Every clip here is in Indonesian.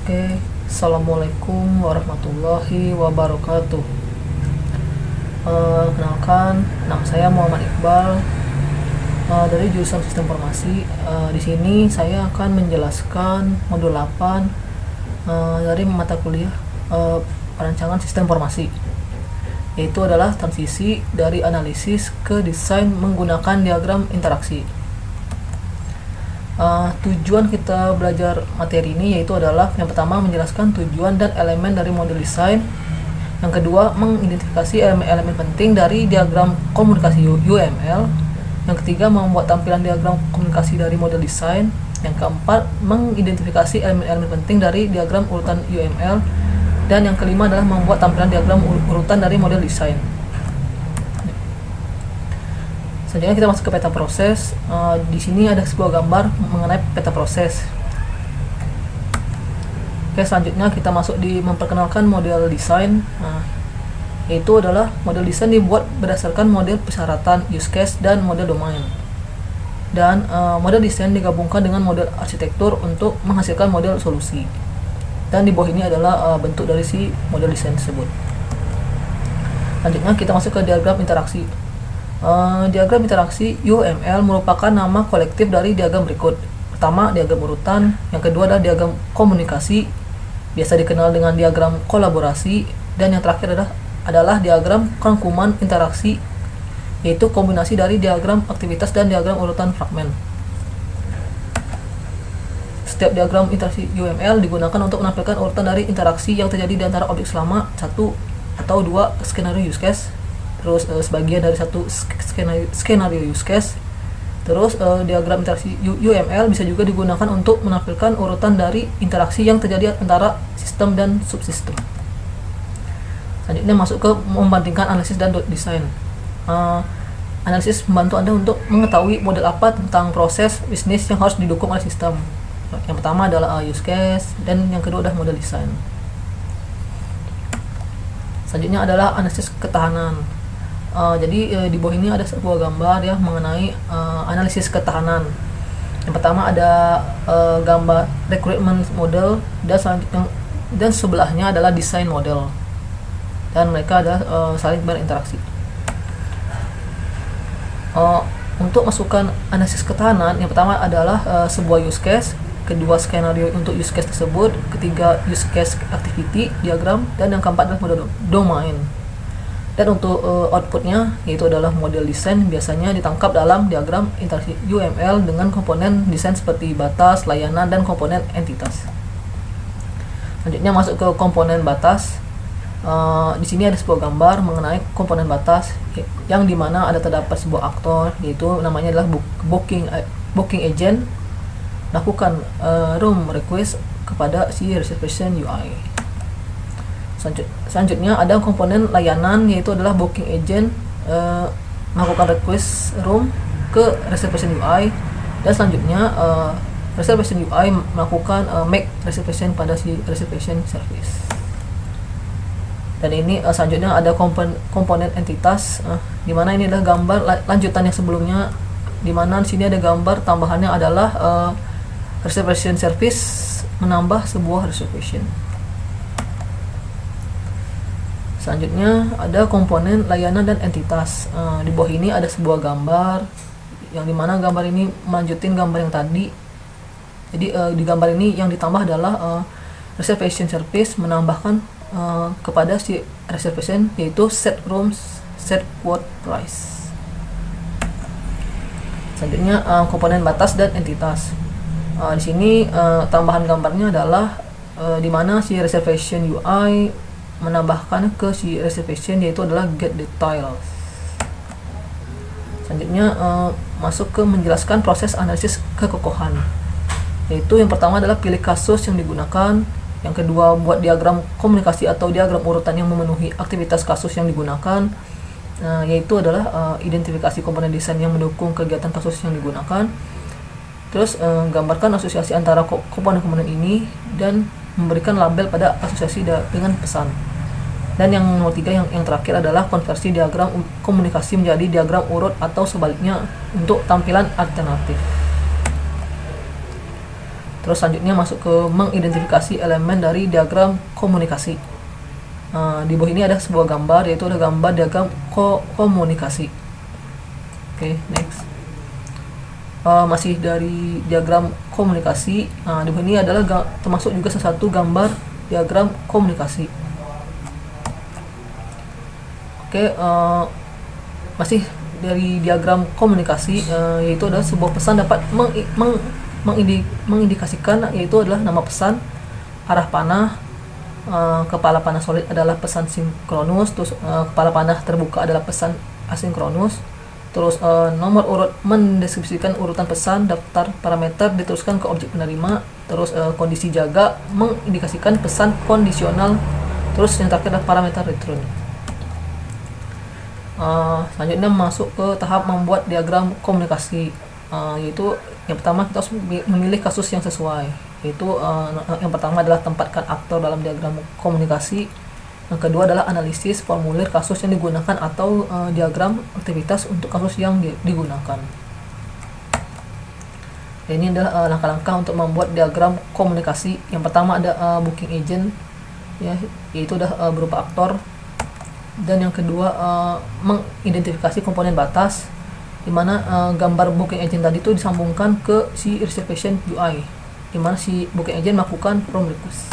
Oke, Assalamualaikum warahmatullahi wabarakatuh. Kenalkan, nama saya Muhammad Iqbal, dari jurusan Sistem Informasi. Di sini saya akan menjelaskan modul 8 dari mata kuliah perancangan sistem informasi, yaitu adalah transisi dari analisis ke desain menggunakan diagram interaksi. Tujuan kita belajar materi ini yaitu adalah yang pertama menjelaskan tujuan dan elemen dari model desain, yang kedua mengidentifikasi elemen-elemen penting dari diagram komunikasi UML, yang ketiga membuat tampilan diagram komunikasi dari model desain, yang keempat mengidentifikasi elemen-elemen penting dari diagram urutan UML, dan yang kelima adalah membuat tampilan diagram urutan dari model desain. Selanjutnya kita masuk ke peta proses. Di sini ada sebuah gambar mengenai peta proses. Oke, selanjutnya kita masuk di memperkenalkan model desain. Yaitu adalah model desain dibuat berdasarkan model persyaratan, use case, dan model domain. Dan model desain digabungkan dengan model arsitektur untuk menghasilkan model solusi. Dan di bawah ini adalah bentuk dari si model desain tersebut. Selanjutnya kita masuk ke diagram interaksi. Diagram interaksi UML merupakan nama kolektif dari diagram berikut. Pertama, diagram urutan. Yang kedua adalah diagram komunikasi, biasa dikenal dengan diagram kolaborasi. Dan yang terakhir adalah diagram rangkuman interaksi, yaitu kombinasi dari diagram aktivitas dan diagram urutan fragmen. Setiap diagram interaksi UML digunakan untuk menampilkan urutan dari interaksi yang terjadi di antara objek selama satu atau dua skenario use case. Terus sebagian dari satu skenario use case. Terus diagram interaksi UML bisa juga digunakan untuk menampilkan urutan dari interaksi yang terjadi antara sistem dan subsistem. Selanjutnya masuk ke membandingkan analisis dan desain. Analisis membantu Anda untuk mengetahui model apa tentang proses bisnis yang harus didukung oleh sistem. Yang pertama adalah use case, dan yang kedua adalah model desain. Selanjutnya adalah analisis ketahanan. Jadi di bawah ini ada sebuah gambar ya mengenai analisis ketahanan. Yang pertama ada gambar recruitment model, dan sebelahnya adalah design model, dan mereka adalah saling berinteraksi. Untuk masukkan analisis ketahanan, yang pertama adalah sebuah use case, kedua skenario untuk use case tersebut, ketiga use case activity diagram, dan yang keempat adalah model domain. Dan untuk outputnya yaitu adalah model desain, biasanya ditangkap dalam diagram interaksi UML dengan komponen desain seperti batas, layanan, dan komponen entitas. Selanjutnya masuk ke komponen batas. Di sini ada sebuah gambar mengenai komponen batas, yang dimana ada terdapat sebuah aktor, yaitu namanya adalah booking agent, lakukan room request kepada si reservation UI. Selanjutnya ada komponen layanan, yaitu adalah booking agent melakukan request room ke reservation UI, dan selanjutnya reservation UI melakukan make reservation pada si reservation service. Dan ini selanjutnya ada komponen entitas, di mana ini adalah gambar lanjutan yang sebelumnya, di mana di sini ada gambar tambahannya adalah reservation service menambah sebuah reservation. Selanjutnya ada komponen layanan dan entitas. Di bawah ini ada sebuah gambar, yang dimana gambar ini melanjutin gambar yang tadi. Jadi di gambar ini yang ditambah adalah reservation service menambahkan kepada si reservation, yaitu set rooms, set quote price. Selanjutnya komponen batas dan entitas. Di sini tambahan gambarnya adalah di mana si reservation UI menambahkan ke si reservation, yaitu adalah get details. Selanjutnya masuk ke menjelaskan proses analisis kekokohan, yaitu yang pertama adalah pilih kasus yang digunakan, yang kedua buat diagram komunikasi atau diagram urutan yang memenuhi aktivitas kasus yang digunakan, yaitu adalah identifikasi komponen desain yang mendukung kegiatan kasus yang digunakan. Terus gambarkan asosiasi antara komponen-komponen ini dan memberikan label pada asosiasi dengan pesan. Dan yang nomor 3 yang terakhir adalah konversi diagram komunikasi menjadi diagram urut atau sebaliknya untuk tampilan alternatif. Terus selanjutnya masuk ke mengidentifikasi elemen dari diagram komunikasi. Di bawah ini ada sebuah gambar, yaitu ada gambar diagram komunikasi. Oke, next. Masih dari diagram komunikasi. Di bawah ini adalah termasuk juga salah satu gambar diagram komunikasi. Oke, masih dari diagram komunikasi, yaitu adalah sebuah pesan dapat mengindikasikan, yaitu adalah nama pesan, arah panah, kepala panah solid adalah pesan sinkronus, terus kepala panah terbuka adalah pesan asinkronus, terus nomor urut mendeskripsikan urutan pesan, daftar parameter diteruskan ke objek penerima, terus kondisi jaga mengindikasikan pesan kondisional, terus yang terakhir adalah parameter return. Selanjutnya masuk ke tahap membuat diagram komunikasi, yaitu yang pertama kita harus memilih kasus yang sesuai, yaitu yang pertama adalah tempatkan aktor dalam diagram komunikasi, yang kedua adalah analisis formulir kasus yang digunakan atau diagram aktivitas untuk kasus yang digunakan. Ini adalah langkah-langkah untuk membuat diagram komunikasi. Yang pertama ada booking agent, ya, yaitu udah berupa aktor. Dan yang kedua mengidentifikasi komponen batas, di mana gambar booking agent tadi itu disambungkan ke si reservation UI, di mana si booking agent melakukan from request.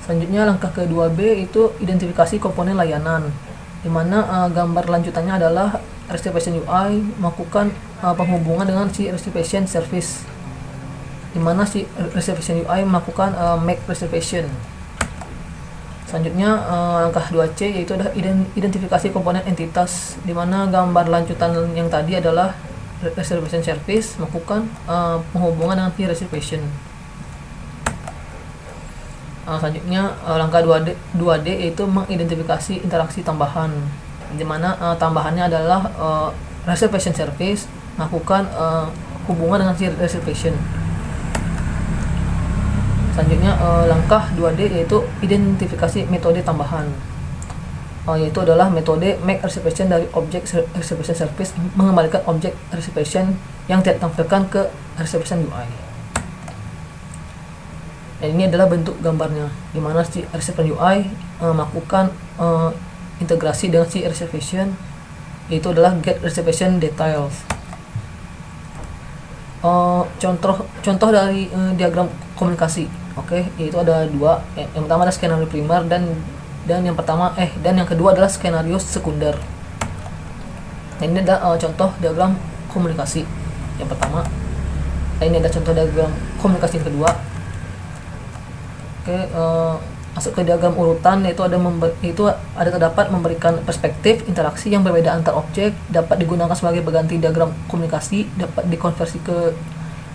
Selanjutnya langkah kedua B itu identifikasi komponen layanan, di mana gambar lanjutannya adalah reservation UI melakukan penghubungan dengan si reservation service, di mana si reservation UI melakukan make reservation. Selanjutnya langkah 2C yaitu adalah identifikasi komponen entitas, di mana gambar lanjutan yang tadi adalah reservation service melakukan penghubungan dengan reservation. Selanjutnya langkah 2D yaitu mengidentifikasi interaksi tambahan, di mana tambahannya adalah reservation service melakukan hubungan dengan reservation. Selanjutnya langkah 2D yaitu identifikasi metode tambahan, yaitu adalah metode make reservation dari objek reservation service mengembalikan objek reservation yang tidak ditampilkan ke reservation UI. Dan ini adalah bentuk gambarnya, di mana si reservation UI melakukan integrasi dengan si reservation, yaitu adalah get reservation details. Contoh dari diagram komunikasi. Oke, yaitu ada dua. Yang pertama adalah skenario primer dan yang kedua adalah skenario sekunder. Ini ada contoh diagram komunikasi yang pertama. Ini ada contoh diagram komunikasi yang kedua. Oke, masuk ke diagram urutan, yaitu ada terdapat memberikan perspektif interaksi yang berbeda antar objek, dapat digunakan sebagai pengganti diagram komunikasi, dapat dikonversi ke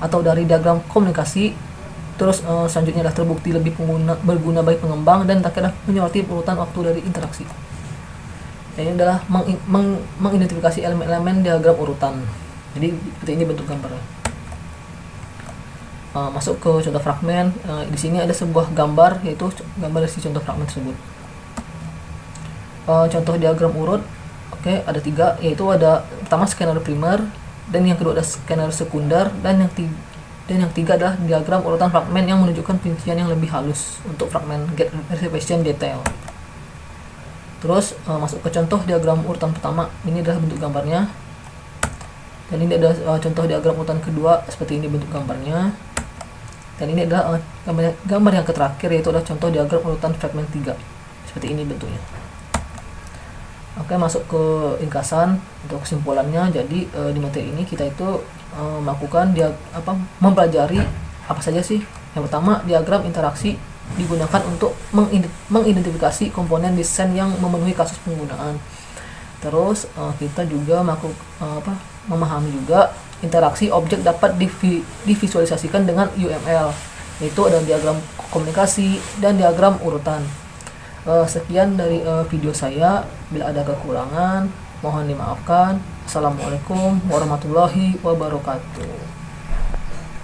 atau dari diagram komunikasi. Terus selanjutnya adalah terbukti lebih berguna bagi pengembang, dan terakhir adalah menyoroti urutan waktu dari interaksi. Dan ini adalah mengidentifikasi elemen-elemen diagram urutan. Jadi seperti ini bentuk gambarnya. Masuk ke contoh fragmen. Di sini ada sebuah gambar, yaitu gambar dari contoh fragmen tersebut. Contoh diagram urut. Oke, ada 3, yaitu ada pertama skenario primer, dan yang kedua ada skenario sekunder, dan yang tiga adalah diagram urutan fragmen yang menunjukkan perincian yang lebih halus untuk fragmen get reservation detail. Terus masuk ke contoh diagram urutan pertama. Ini adalah bentuk gambarnya. Dan ini adalah contoh diagram urutan kedua, seperti ini bentuk gambarnya. Dan ini adalah gambar yang terakhir, yaitu adalah contoh diagram urutan fragmen 3. Seperti ini bentuknya. Oke, masuk ke ringkasan untuk kesimpulannya. Jadi di materi ini kita itu melakukan mempelajari apa saja sih. Yang pertama, diagram interaksi digunakan untuk mengidentifikasi komponen desain yang memenuhi kasus penggunaan. Terus kita juga memahami juga interaksi objek dapat divisualisasikan dengan UML, yaitu ada diagram komunikasi dan diagram urutan. Sekian dari video saya. Bila ada kekurangan mohon dimaafkan. Assalamualaikum warahmatullahi wabarakatuh.